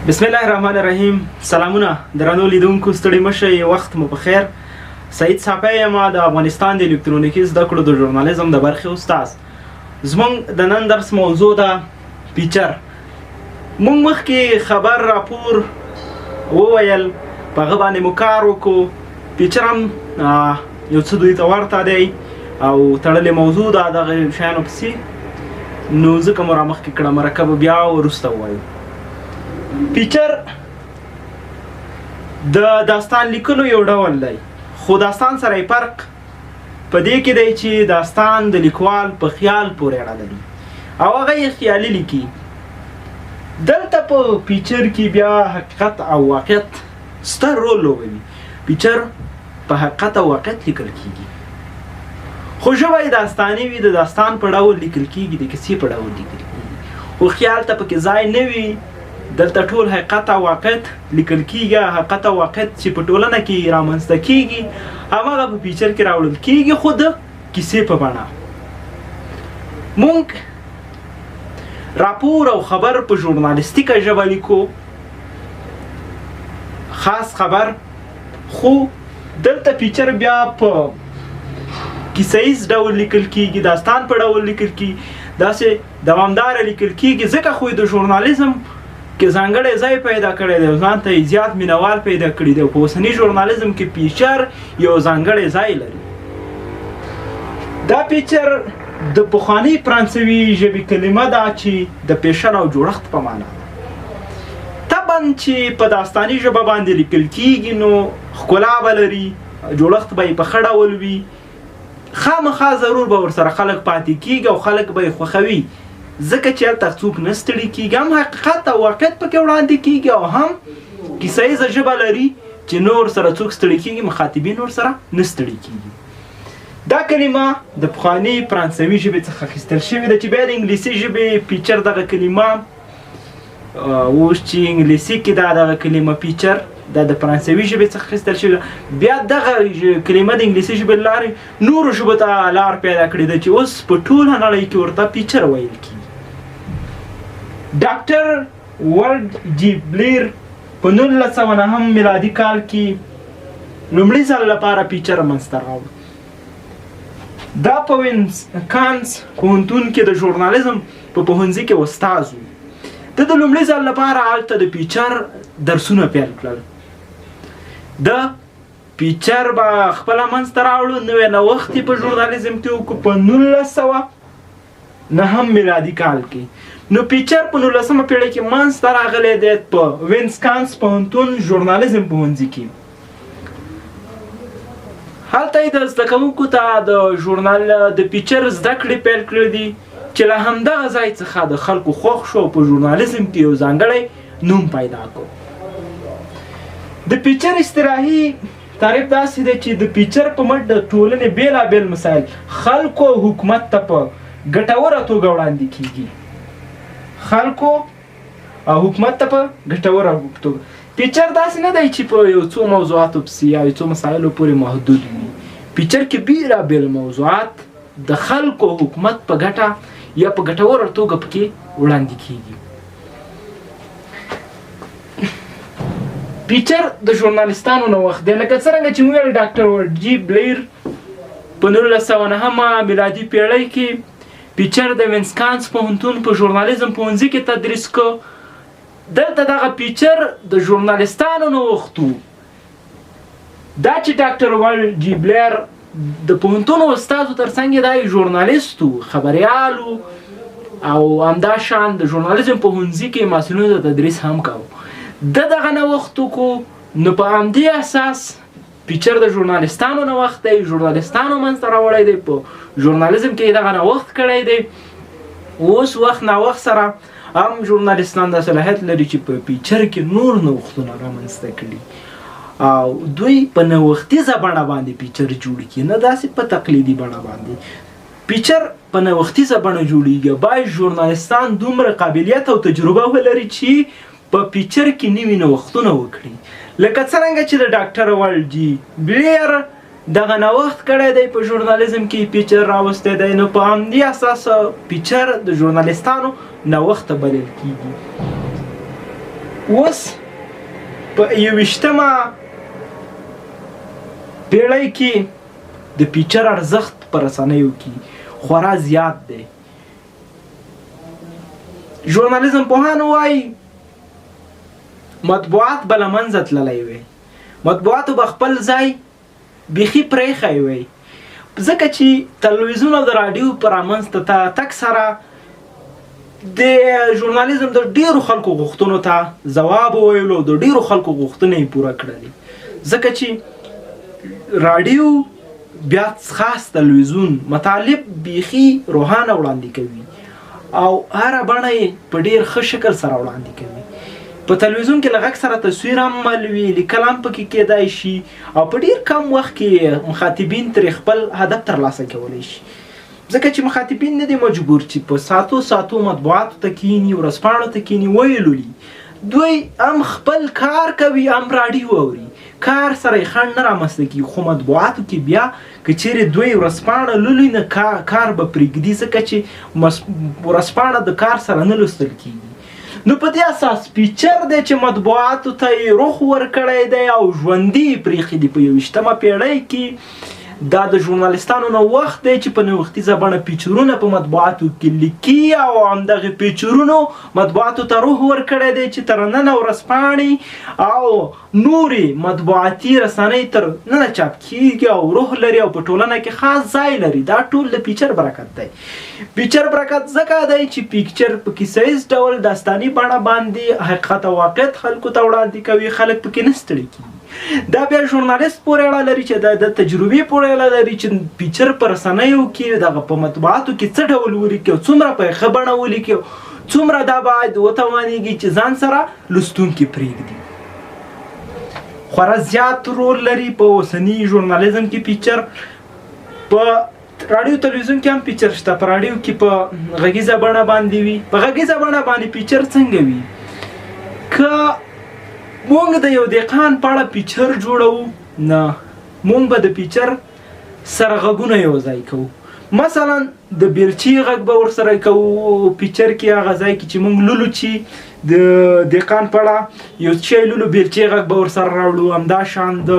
بسم الله الرحمن الرحیم. سلامونه درنو لیدونکو، ستړي مشئ، وخت مو په خیر. سعید صافی یم، د افغانستان د الکترونیکي زده کړو د ژورنالېزم د برخې استاد. زموږ د نن درس موضوع ده فیچر. موږ مخکې خبر راپور وویل، په هغه باندې مو کار وکړو. فیچر هم یو څه دوی ته ورته دی او تړلې موضوع ده دغه شیانو پسې، نو ځکه مو رامخکې کړه. مرکب بیا وروسته ووایو. فیچر د داستان لیکلو یو ډول دی، خو داستان سره یې فرق په دې کې دی چې داستان د لیکوال په خیال پورې اړه لري او هغه یې خیالي لیکي. دلته په فیچر کې بیا حقیقت او واقعیت ستر رول لوبوي. فیچر په حقیقت او واقعیت لیکل کیږي، خو ژبه یې داستاني وي، د داستان په ډول لیکل کیږي، د کیسې په ډول لیکل کیږي، خو خیال ته پکې ځای نه وي. دلته ټول حقیقت او واقعیت لیکل کیږي. حقیقت او واقعیت چې په ټولنه کې رامنځته کیږي هماغه په فیچر کې راوړل کیږي، خو د کیسې په بڼه. مونږ راپور او خبر په ژورنالیستیکه ژبه لیکو، خاص خبر، خو دلته فیچر بیا په کیسه ییز ډول لیکل کیږي، داستان په ډول لیکل کیږي، داسې دوامداره لیکل کیږي. ځکه خو د ژورنالیزم کې ځانګړی ځای پیدا کړی دی، ځان ته یې زیات مینوال پیدا کړي دی. په اوسني ژورنالیزم کې فیچر یو ځانګړی ځای لري. دا فیچر د پخوانۍ فرانسوي ژبې کلمه ده چې د پیشن او جوړښت په معنا ده. طبعا چې په داستاني ژبه باندې لیکل کیږي نو ښکلا به لري، جوړښت به یې په ښه ډول وي، خامخا ضرور به ورسره خلک پاتې کیږي او خلک به یې خوښوي، ځکه چې هلته څوک نه ستړي کیږي، هم حقیقت او واقعیت پکې وړاندې کیږي او هم کیسه ییزه ژبه لري چې نور سره څوک ستړي کیږي، مخاطبین ور سره نه ستړي کیږي. دا کلمه د پخواني فرانسوي ژبې څخه اخیستل شوې ده، چې بیا د انګلیسي ژبې فیچر دغه کلمه اوس چې انګلیسي کې دغه کلمه فیچر دا د فرانسوي ژبې څخه اخیستل شوې ده، بیا دغه کلمه د انګلیسي ژبې له لارې نورو ژبو ته لار پیدا کړې ده چې اوس په ټوله نړۍ کې ورته فیچر ویل کیږي. ډاکټر ورلډ جی بلیر په 1909 میلادي کال کې لومړي ځل لپاره فیچر منځته راوړ. دا په وینسکانس پوهنتون کې د ژورنالیزم په پوهنځي کې استاد و. د لومړي ځل لپاره هلته د فیچر درسونه پیل کړل. د فیچر به خپله منځته راوړو، نوی نوښت یې په ژورنالیزم کې وکړو په 1909 میلادي کال کې. نو فیچر په 19مه پیړۍ کې منځته راغلی دی په وینسکانس پوهنتون ژورنالیزم پوهنځي کې. هلته یې د زده کوونکو ته د فیچر زده کړې پیل کړې دي چې له همدغه ځای څخه د خلکو خوښ شو او په ژورنالیزم کې یو ځانګړی نوم پیدا کړو. د فیچر اصطلاحي تعریف داسې دی چې د فیچر په مټ د ټولنې بېلابېل مسایل خلکو او حکومت ته په ګټوره توګه وړاندې کیږي. خلکو او حکومت ته په ګټوره توګه. فیچر داسې نه دی چې په یو څو موضوعاتو پسې یا یو څو مسایلو پورې محدود وي. فیچر کې بېلابېل موضوعات د خلکو او حکومت په ګټه یا په ګټوره توګه پکې وړاندې کیږي. فیچر د ژورنالستانو نوښت دی، لکه څرنګه چې موږ ویل ډاکټر ورلډ جی بلیر په 1909 میلادي پیړۍ کې فیچر د وینسکانس پوهنتون په ژورنالیزم پوهنځي کې تدریس کو. دلته دغه فیچر د ژورنالستانو نوښت و. دا چې ډاکټر ورلډ جی بلیر د پوهنتون استادو ترڅنګ یې دا ژورنالیست و، خبریال و او همداشان د ژورنالیزم پوهنځي کې محصلینو ته تدریس هم کوو. دغه نوښت وکړو، نو په همدې اساس فیچر د ژورنالستانو نوښت دی، ژورنالستانو منځته راوړی دی، په ژورنالیزم کې دغه نوښت کړی دی. اوس وخت نوښت سره هم ژورنالستان دا صلاحیت لري چې په فیچر کې نور نوښتونه رامنځته کړي او دوی په نوښتیزه بڼه باندې فیچر جوړ کړي، نه داسې په تقلیدي بڼه باندې. فیچر په نوښتیزه بڼه جوړیږي. باید ژورنالستان دومره قابلیت او تجربه ولري چې په فیچر کې نوي نوښتونه وکړي، لکه څرنګه چې د ډاکټر ورلډ جی بلیر دغه نوښت کړی دی په ژورنالیزم کې فیچر راوستی دی. نو په همدې اساس فیچر د ژورنالستانو نوښت بلل کیږي. اوس په 21مه پیړۍ کې د فیچر ارزښت په رسنیو کې خورا زیات دی. ژورنالېزم پوهان وایي مطبوعات به له منځه تللی وی، مطبوعاتو به خپل ځای بیخي پرېښی وی، ځکه چې تلویزیون او د راډیو په رامنځته تګ سره د ژورنالېزم د ډیرو خلکو غوښتنو ته ځواب وویلو، د ډیرو خلکو غوښتنې یې پوره کړلې، ځکه چې راډیو بیا خاص تلویزیون مطالب بیخي روښانه وړاندې کوي او هره بڼه یې په ډیر ښه شکل سره وړاندې کوي. په تلویزیون کې له غږ سره تصویر هم مل وي، لیکل هم پکې کیدای شي او په ډیر کم وخت کې مخاطبین ترې خپل هدف ترلاسه کولی شي، ځکه چې مخاطبین نه دي مجبور چې په ساعتو مطبوعاتو ته کینی، ورځپاڼو ته کینی ویلولي. دوی هم خپل کار کوي، هم راډیو اوري، کار سره یې خنډ نه رامنځته کېږي. خو مطبوعاتو کې بیا که چیرې دوی ورځپاڼه لولي نه کار به پرېږدي، ځکه چې ورځپاڼه د کار سره نه لوستل کېږي. نو په دې اساس فیچر دی چې مطبوعاتو ته یې روح ورکړی دی او ژوندي یې پرېښي دي. په 21مه پیړۍ کې دا د ژورنالستانو نه وخت دی چې په نوښتیزه بڼه فیچرونه په مطبوعاتو کې لیکي او همدغې فیچرونو مطبوعاتو ته روح ورکړی دی چې تر ننه ورځپاڼې او نورې مطبوعاتي رسنۍ تر ننه چاپ کیږي او روح لري او په ټولنه کې خاص ځای لري. دا ټول د فیچر برکت دی. فیچر برکت ځکه دی چې فیچر په کیسه ییز ډول داستاني بڼه باندې حقیقت او واقعیت خلکو ته وړاندې کوي، خلک پکې نه ستړي کېږي. دا بیا ژورنالیست پورې اړه لري چې د تجربې پورې اړه لري چې فیچر په رسنیو کې دغه په مطبوعاتو کې څه ډول ولیکي او څومره په ښه بڼه ولیکي، څومره دا باید وتوانېږي چې ځان سره لوستونکي پرېږدي. خورا زیات رول لري په اوسني ژورنالیزم کې فیچر. په راډیو تلویزیون کې هم فیچر شته. په راډیو کې په غږیزه بڼه باندې وي. په غږیزه بڼه باندې فیچر څنګه وي؟ که مونږ د یو دهقان په اړه فیچر جوړوو، نه مونږ به د فیچر سره غږونه یو ځای کوو. مثلا د بیلچې غږ به ورسره کوو فیچر کې، هغه ځای کې چې مونږ لولو چې د دهقان په اړه یو شی لولو، بیلچې غږ به ورسره راوړو. همداشان د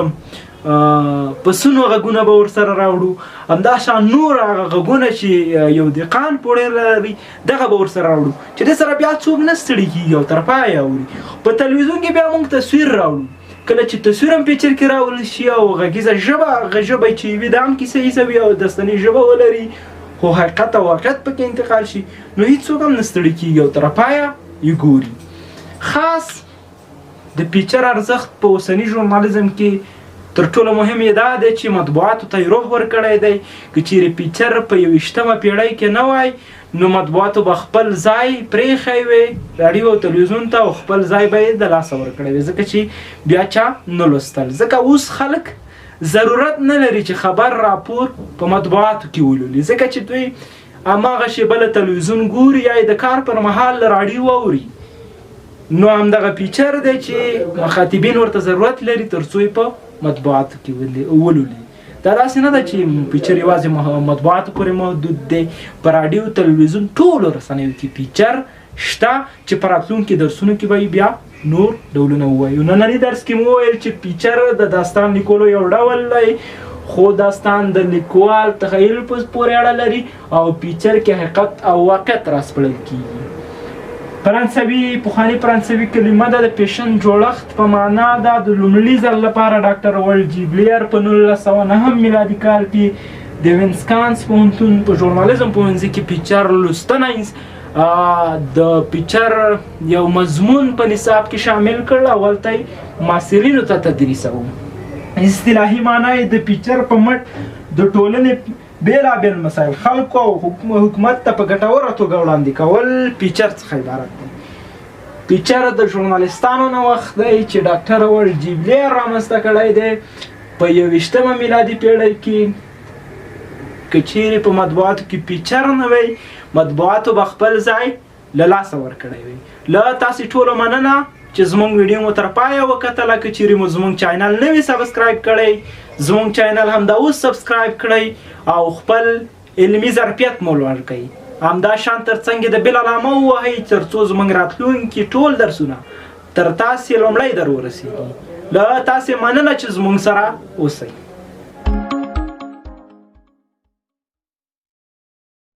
پسونو غږونه به ورسره راوړو. همداشان نور هغه غږونه چې یو دهقان پورې لري دغه به ورسره راوړو چې دې سره بیا څوک نه ستړي کېږي او تر پایه اوري. په تلویزیون کې بیا موږ تصویر راوړو. کله چې تصویر هم فیچر کې راوړل شي او غږیزه ژبه چې وي دا هم کیسه ییزه وي او داستاني ژبه ولري، خو حقیقت او واقعیت پکې انتقال شي، نو هېڅوک هم نه ستړي کېږي او تر پایه یې ګوري. خاص د فیچر ارزښت په اوسني ژورنالیزم کې تر ټولو مهم یې دا دی چې مطبوعاتو ته یې روح ورکړی دی. که چیرې فیچر په 21مه پیړۍ کې نه وای نو مطبوعاتو به خپل ځای پرېښی وی راډیو او تلویزیون ته، او خپل ځای به یې د لاسه ورکړی وی، ځکه چې بیا چا نه لوستل. ځکه اوس خلک ضرورت نه لري چې خبر راپور په مطبوعاتو کې ولولي، ځکه چې دوی هماغه شیبه له تلویزیون ګوري یا د کار پر مهال له راډیو اوري. نو همدغه فیچر دی چې مخاطبین ورته ضرورت لري تر څو یې په مطبوعاتو کې ولولي. دا داسې نه ده چې فیچر یوازې مطبوعاتو پورې محدود دی. په راډیو تلویزیون ټولو رسنیو کې فیچر شته چې په راتلونکي درسونو کې به بیا نور ډولونه ووایو. ننني درس کې مو وویل چې فیچر د داستان لیکلو یو ډول دی، خو داستان د لیکوال تخیل پورې اړه لري او فیچر کې حقیقت او واقعیت راسپړل کېږي. پخواني فرانسوي کلمه ده د پیشن جوړښت په معنا ده. د لومړي ځل لپاره ډاکټر ولجیبلیر په 1909 میلادي کال کې د وینسکانس پوهنتون په ژورنالیزم پوهنځي کې فیچر لوستنه د فیچر یو مضمون په نصاب کې شامل کړ. اول ته محصلینو ته تدریسوم. اصطلاحي معنا یې د فیچر په مټ د ټولنې بیلابیل مسایل خلکو او حکومت ته په ګټوره توګه وړاندې کول فیچر څخه عبارت دی. فیچر د ژورنالستانو نه وخت دی چې ډاکټر ولجیبلیر رامنځته کړی دی. په 21مه میلادي پیړۍ کې که چیرې په مطبوعاتو کې فیچر نه وی، مطبوعاتو به خپل ځای له لاسه ورکړی وی. له تاسې ټولو مننه چې زموږ ویډیو مو تر پایه وکتله. که چیرې مو زموږ چینل نه وي سبسکرایب کړی، زموږ چینل همدا اوس سبسکرایب کړئ او خپل علمي ظرفیت مو لوړ کړئ. همدا شان ترڅنګ د بیل علامه ووهئ تر څو زموږ راتلونکي ټول درسونه تر تاسې لومړی در ورسېږي. له تاسې مننه چې زموږ سره اوسئ.